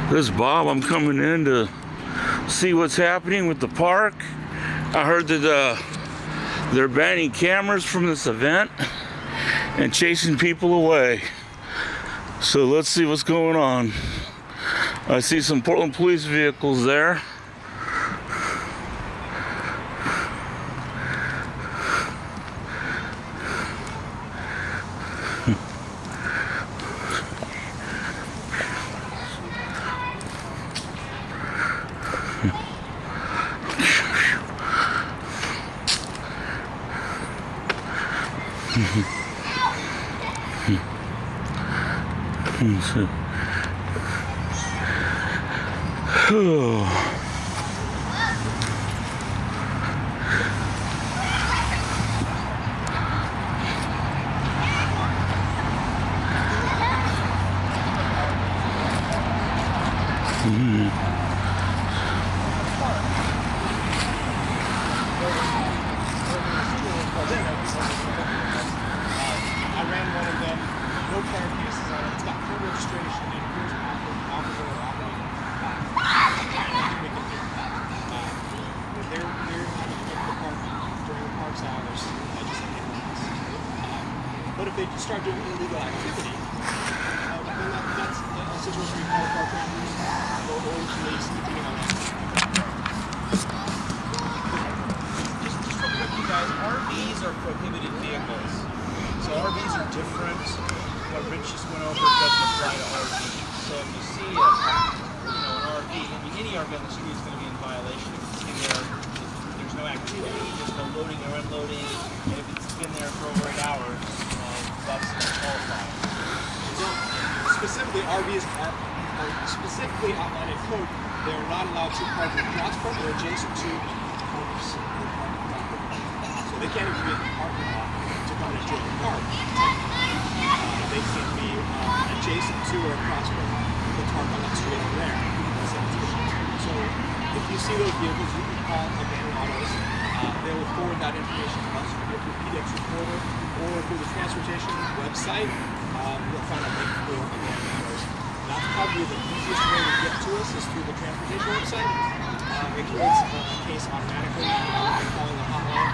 This is Bob. I'm coming in to see what's happening with the park. I heard that they're banning cameras from this event and chasing people away. So let's see what's going on. I see some Portland police vehicles there. I ran one of them, no car cases on it. It's got full registration and here's an officer operating. They're in the park during the park's hours. I just can't but if they start doing illegal activity, then that's a situation we call park rangers or police, depending on just for you guys, RVs are prohibited vehicles. So RVs are different. What Rich just went over doesn't apply to RVs. So if you see an RV, any RV on the street is going to be in violation. If it's in there, there's no activity, there's no loading or unloading, and if it's been there for over 8 hours, that's qualified. So specifically, RVs are specifically outlined in code. They are not allowed to park in plots from or adjacent to homes. So they can't even be in the parking lot to come and enjoy the park. They can be adjacent to or across from the park on that street over there. So if you see those vehicles, you can call Abandoned Autos. They will forward that information to us through PDX Reporter or through the transportation website. You'll find a link for Abandoned Autos. That's probably the easiest way to get to us is through the transportation website. It creates a case automatically by calling the hotline.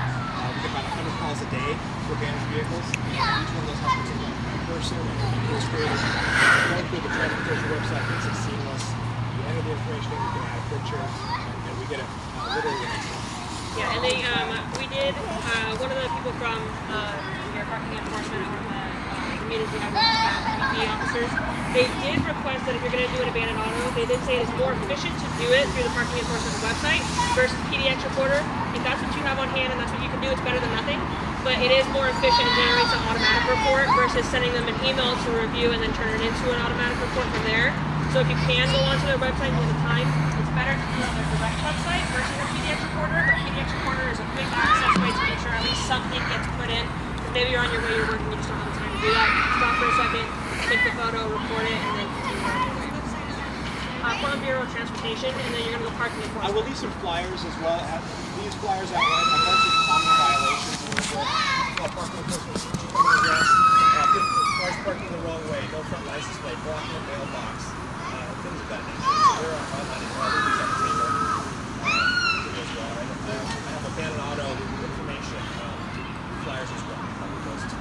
We get about 100 calls a day for abandoned vehicles. Each one of those has to be a person and a case created. Going through the transportation website makes it seamless. You enter the information in, you can add a picture, and we get it literally the next day. Yeah, and we did, one of the people from your parking enforcement or the community officers, they did request that if you're going to do an abandoned auto, they did say it's more efficient to do it through the parking enforcement website versus PDX Reporter. If that's what you have on hand and that's what you can do, it's better than nothing. But it is more efficient and generates an automatic report versus sending them an email to review and then turn it into an automatic report from there. So if you can go onto their website and the time, it's better to do it on their direct website versus a PDX Reporter. But PDX Reporter is a quick access way to make sure at least something gets put in. Maybe you're on your way, you're working, you just don't have the time to do that. Stop for a second, take the photo, report it, and then continue on your way. Portland Bureau of Transportation, and then you're going to go parking enforcement. I will leave some flyers as well. These flyers outline a bunch of common violations of parking enforcement. Cars parking the wrong way, no front license plate, blocking a mailbox, things of that nature. They're on that as well. These on the table as well. I have abandoned auto information flyers as well. With regards to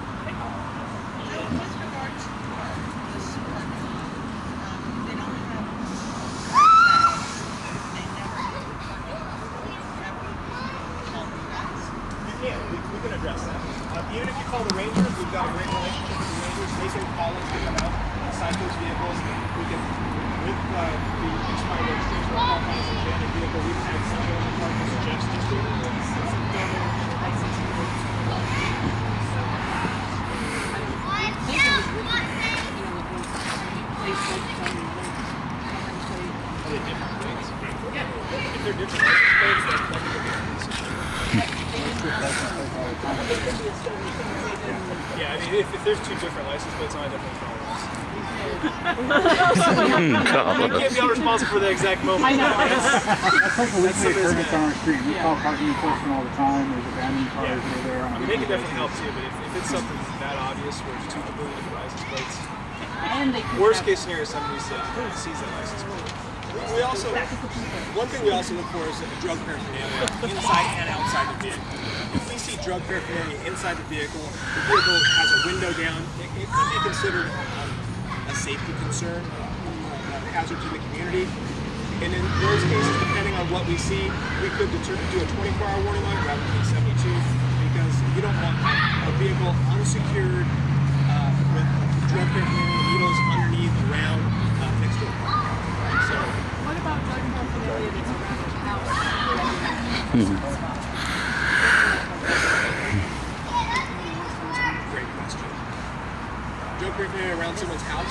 this one, they don't have they never we can address that. Even if you call the Rangers, we've got a great relationship with the Rangers. They can call us, pick them out, cite those vehicles. We can, with the expired registration of our as an abandoned vehicle, we can add something on the park to suggest just to if they're different plates, yeah, I mean, if there's two different license plates on it, definitely follow us. You can't be all responsible for the exact moment. I know. That's something that's on our street. We call parking enforcement all the time. There's abandoned cars that are there. I mean, they can definitely help too, but if it's something that obvious where it's two completely different license plates, Worst case scenario, somebody sees that license plate. We also, one thing we also look for is drug paraphernalia inside and outside the vehicle. If we see drug paraphernalia inside the vehicle has a window down, it could be considered a safety concern, a hazard to the community. And in those cases, depending on what we see, we could do a 24-hour warning light rather than 72, because you don't want a vehicle unsecured with drug paraphernalia, needles underneath, around, next to a car. So, What about drug paraphernalia that's around the house? great question. Drug paraphernalia around someone's house.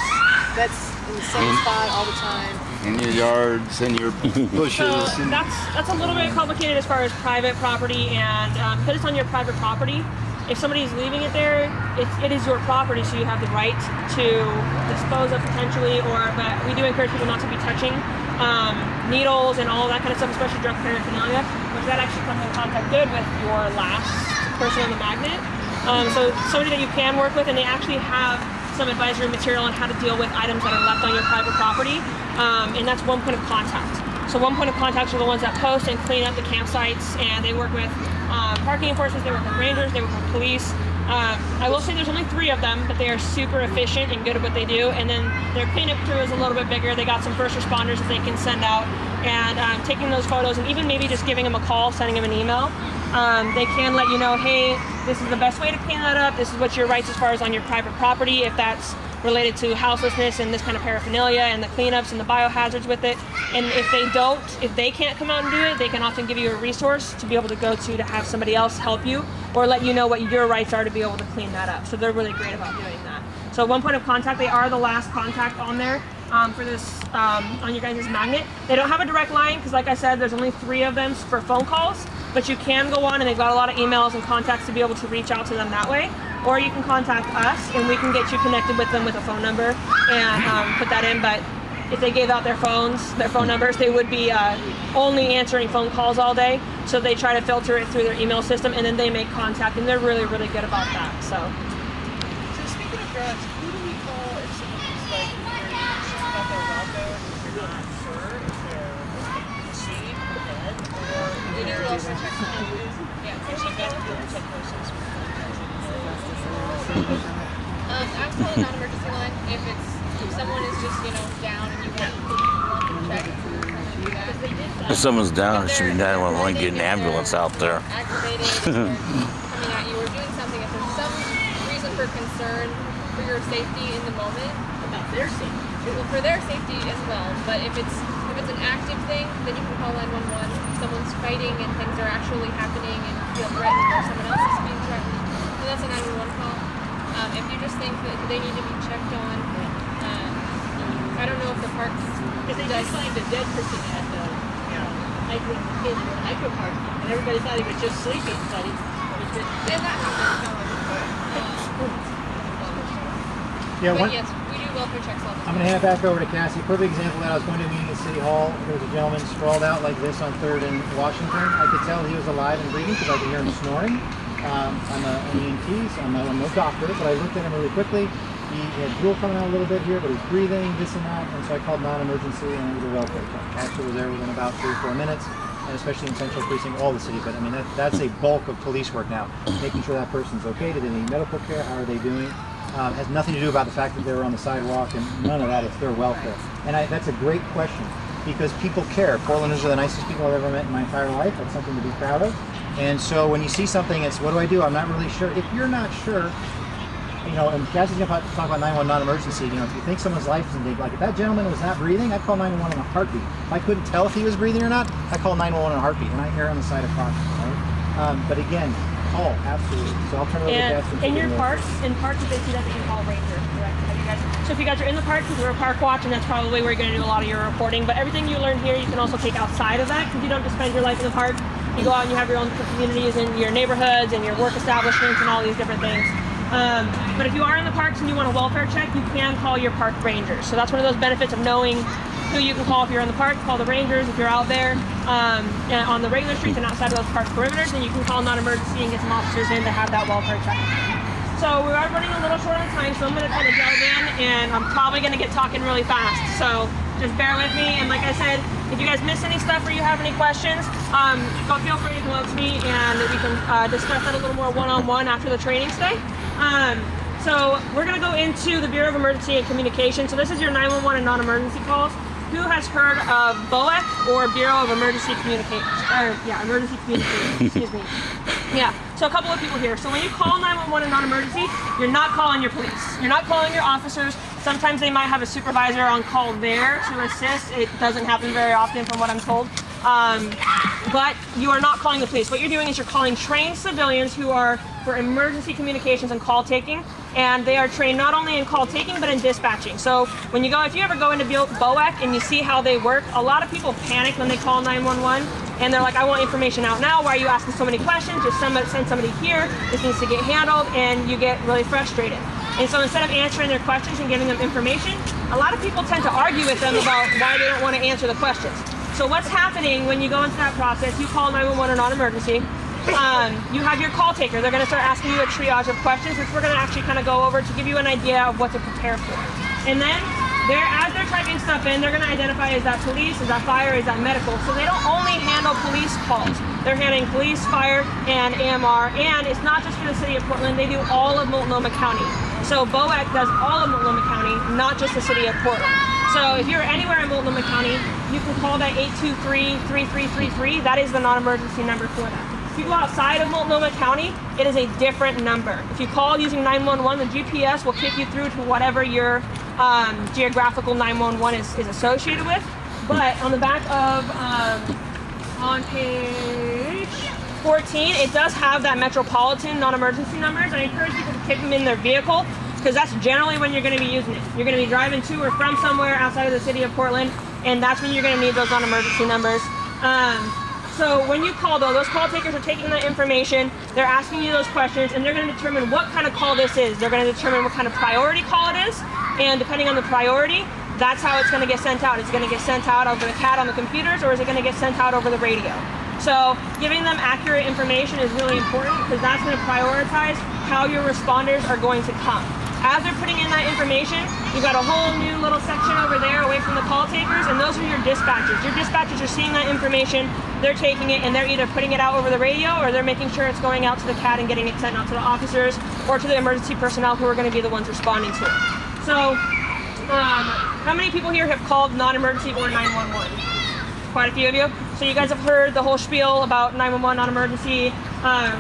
That's in the same spot all the time. In your yards and your bushes. So that's a little bit complicated as far as private property, and because it's on your private property, if somebody's leaving it there, it is your property, so you have the right to dispose of potentially, but we do encourage people not to be touching needles and all that kind of stuff, especially drug paraphernalia, which that actually comes in contact good with your last person on the magnet. So somebody that you can work with, and they actually have some advisory material on how to deal with items that are left on your private property, and that's one point of contact. So one point of contact are the ones that post and clean up the campsites, and they work with parking enforcement, they work with rangers, they work with police. I will say there's only 3 of them, but they are super efficient and good at what they do. And then their cleanup crew is a little bit bigger. They got some first responders that they can send out, and taking those photos, and even maybe just giving them a call, sending them an email. They can let you know, hey, this is the best way to clean that up. This is what your rights as far as on your private property, if that's related to houselessness and this kind of paraphernalia and the cleanups and the biohazards with it. And if they can't come out and do it, they can often give you a resource to be able to go to have somebody else help you or let you know what your rights are to be able to clean that up. So they're really great about doing that. So one point of contact, they are the last contact on there for this, on your guys' magnet. They don't have a direct line because, like I said, there's only 3 of them for phone calls, but you can go on and they've got a lot of emails and contacts to be able to reach out to them that way. Or you can contact us and we can get you connected with them with a phone number and put that in. But if they gave out their phone numbers, they would be only answering phone calls all day. So they try to filter it through their email system, and then they make contact, and they're really, really good about that. So speaking of drugs, who do we call if somebody's like about their welfare, if you're not sure if they're safe or dead, or we do welfare checks on I'm calling non-emergency line if someone is just down and you want to check. If someone's down, it should be 911. Get an ambulance out there. Aggravated or coming at you or doing something. If there's some reason for concern for your safety in the moment, about their safety. well, for their safety as well. But if it's an active thing, then you can call 911. If someone's fighting and things are actually happening and you feel threatened or someone else is being threatened, then that's a 911 call. If you just think that they need to be checked on, I don't know if the park Because they just find a dead person at the, hydro park, and everybody thought he was just sleeping, but he was just then that happens. Yeah, But yes, we do welfare checks all the I'm time. going to hand it back over to Cassie. Perfect example that I was going to a meeting at City Hall. There was a gentleman sprawled out like this on 3rd and Washington. I could tell he was alive and breathing because I could hear him snoring. I'm an EMT, so I'm no doctor, but I looked at him really quickly. He had drool coming out a little bit here, but he's breathing, this and that, and so I called non-emergency and it was a welfare check. Actually was there within about 3 or 4 minutes, and especially in Central Precinct, all the city, but I mean, that's a bulk of police work now. Making sure that person's okay, do they need medical care, how are they doing? Has nothing to do about the fact that they were on the sidewalk, and none of that, it's their welfare. And that's a great question, because people care. Portlanders are the nicest people I've ever met in my entire life. That's something to be proud of. And so when you see something, it's, what do? I'm not really sure. If you're not sure, and Cassie's going to talk about 911 non-emergency, if you think someone's life is in danger, like if that gentleman was not breathing, I'd call 911 in a heartbeat. If I couldn't tell if he was breathing or not, I call 911 in a heartbeat, and I err on the side of caution, right? But again, call, absolutely. So I'll turn it over to Cassie. And in your parks, if they see that, they can call rangers, correct? So if you guys are in the park, because we're a park watch, and that's probably where you're going to do a lot of your reporting. But everything you learn here, you can also take outside of that, because you don't just spend your life in the park. You go out and you have your own communities and your neighborhoods and your work establishments and all these different things. But if you are in the parks and you want a welfare check, you can call your park rangers. So that's one of those benefits of knowing who you can call if you're in the park. Call the rangers if you're out there on the regular streets and outside of those park perimeters, and you can call non-emergency and get some officers in to have that welfare check. So we are running a little short on time, so I'm going to kind of dive in, and I'm probably going to get talking really fast. So just bear with me. And like I said, if you guys miss any stuff or you have any questions, feel free to come up to me, and we can discuss that a little more one-on-one after the training today. So we're going to go into the Bureau of Emergency and Communication. So this is your 911 and non-emergency calls. Who has heard of BOEC or Bureau of Emergency Communication? Emergency Communication. Excuse me. Yeah. So a couple of people here. So when you call 911 and non-emergency, you're not calling your police. You're not calling your officers. Sometimes they might have a supervisor on call there to assist. It doesn't happen very often, from what I'm told. But you are not calling the police. What you're doing is you're calling trained civilians who are for emergency communications and call taking, and they are trained not only in call taking but in dispatching. So when if you ever go into BOEC and you see how they work, a lot of people panic when they call 911, and they're like, I want information out now. Why are you asking so many questions? Just send somebody here. This needs to get handled, and you get really frustrated. And so instead of answering their questions and giving them information, a lot of people tend to argue with them about why they don't want to answer the questions. So what's happening when you go into that process, you call 911 or non-emergency, you have your call taker. They're going to start asking you a triage of questions, which we're going to actually kind of go over to give you an idea of what to prepare for. And then, as they're typing stuff in, they're going to identify, is that police, is that fire, is that medical? So they don't only handle police calls. They're handling police, fire, and AMR, and it's not just for the city of Portland. They do all of Multnomah County. So BOEC does all of Multnomah County, not just the city of Portland. So if you're anywhere in Multnomah County, you can call that 823-3333. That is the non-emergency number for that. If you go outside of Multnomah County, it is a different number. If you call using 911, the GPS will kick you through to whatever your geographical 911 is associated with. But on the back of, on page 14, it does have that metropolitan non-emergency numbers. I encourage people to keep them in their vehicle, because that's generally when you're going to be using it. You're going to be driving to or from somewhere outside of the city of Portland, and that's when you're going to need those non-emergency numbers. So when you call, though, those call takers are taking that information, they're asking you those questions, and they're going to determine what kind of call this is. They're going to determine what kind of priority call it is, and depending on the priority, that's how it's going to get sent out. Is it going to get sent out over the CAD on the computers, or is it going to get sent out over the radio? So giving them accurate information is really important, because that's going to prioritize how your responders are going to come. As they're putting in that information, you've got a whole new little section over there away from the call takers, and those are your dispatchers. Your dispatchers are seeing that information, they're taking it, and they're either putting it out over the radio, or they're making sure it's going out to the CAD and getting it sent out to the officers or to the emergency personnel who are going to be the ones responding to it. So, how many people here have called non-emergency or 911? Quite a few of you. So you guys have heard the whole spiel about 911, non-emergency.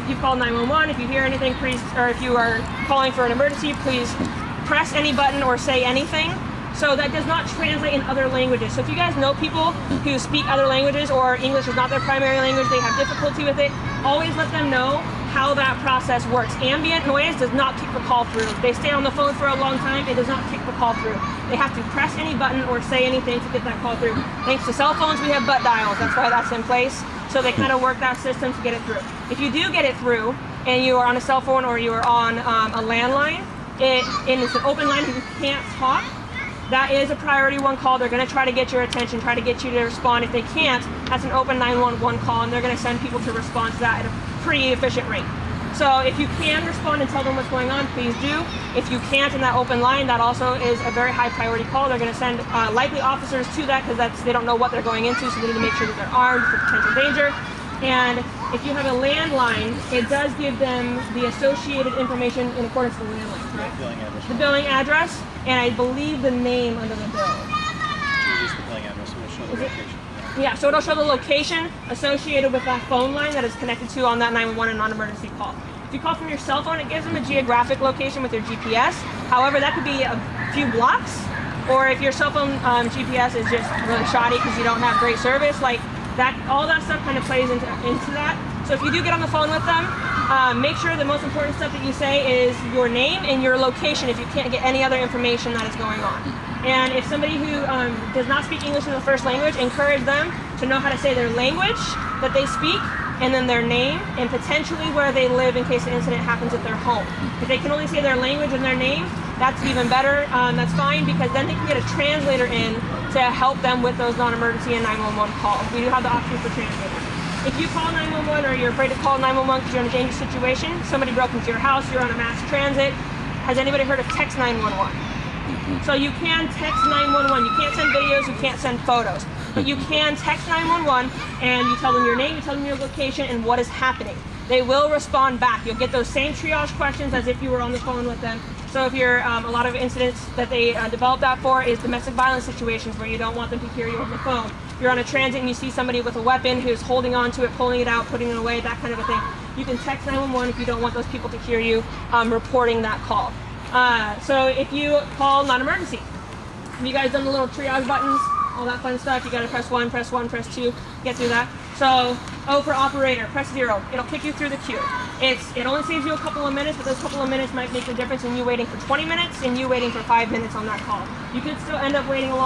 You've called 911. If you hear anything, please, or if you are calling for an emergency, please press any button or say anything. So that does not translate in other languages. So if you guys know people who speak other languages, or English is not their primary language, they have difficulty with it, always let them know how that process works. Ambient noise does not kick the call through. They stay on the phone for a long time, it does not kick the call through. They have to press any button or say anything to get that call through. Thanks to cell phones, we have butt dials. That's why that's in place. So they kind of work that system to get it through. If you do get it through, and you are on a cell phone or you are on a landline, and it's an open line and you can't talk, that is a priority one call. They're going to try to get your attention, try to get you to respond. If they can't, that's an open 911 call, and they're going to send people to respond to that at a pretty efficient rate. So if you can respond and tell them what's going on, please do. If you can't in that open line, that also is a very high priority call. They're going to send likely officers to that, because they don't know what they're going into, so they need to make sure that they're armed for potential danger. And if you have a landline, it does give them the associated information in accordance with the landline, correct? Billing address. The billing address, and I believe the name under the bill. Choose the billing address, will show the location. Yeah, so it'll show the location associated with that phone line that is connected to on that 911 and non-emergency call. If you call from your cell phone, it gives them a geographic location with your GPS. However, that could be a few blocks, or if your cell phone GPS is just really shoddy because you don't have great service, like that, all that stuff kind of plays into that. So if you do get on the phone with them, make sure the most important stuff that you say is your name and your location if you can't get any other information that is going on. And if somebody who does not speak English as a first language, encourage them to know how to say their language that they speak, and then their name, and potentially where they live in case an incident happens at their home. If they can only say their language and their name, that's even better. That's fine, because then they can get a translator in to help them with those non-emergency and 911 calls. We do have the option for translators. if you call 911 or you're afraid to call 911 because you're in a dangerous situation, somebody broke into your house, you're on a mass transit, has anybody heard of text 911? So you can text 911. You can't send videos, you can't send photos, but you can text 911 and you tell them your name, you tell them your location and what is happening. They will respond back. You'll get those same triage questions as if you were on the phone with them. So if you're, a lot of incidents that they developed that for is domestic violence situations where you don't want them to hear you over the phone. You're on a transit and you see somebody with a weapon who's holding on to it, pulling it out, putting it away, that kind of a thing. You can text 911 if you don't want those people to hear you reporting that call. So if you call non-emergency, have you guys done the little triage buttons, all that fun stuff? You gotta press 1, press 2, get through that. So, O for operator, press 0. It'll kick you through the queue. It only saves you a couple of minutes, but those couple of minutes might make the difference in you waiting for 20 minutes and you waiting for 5 minutes on that call. You could still end up waiting a long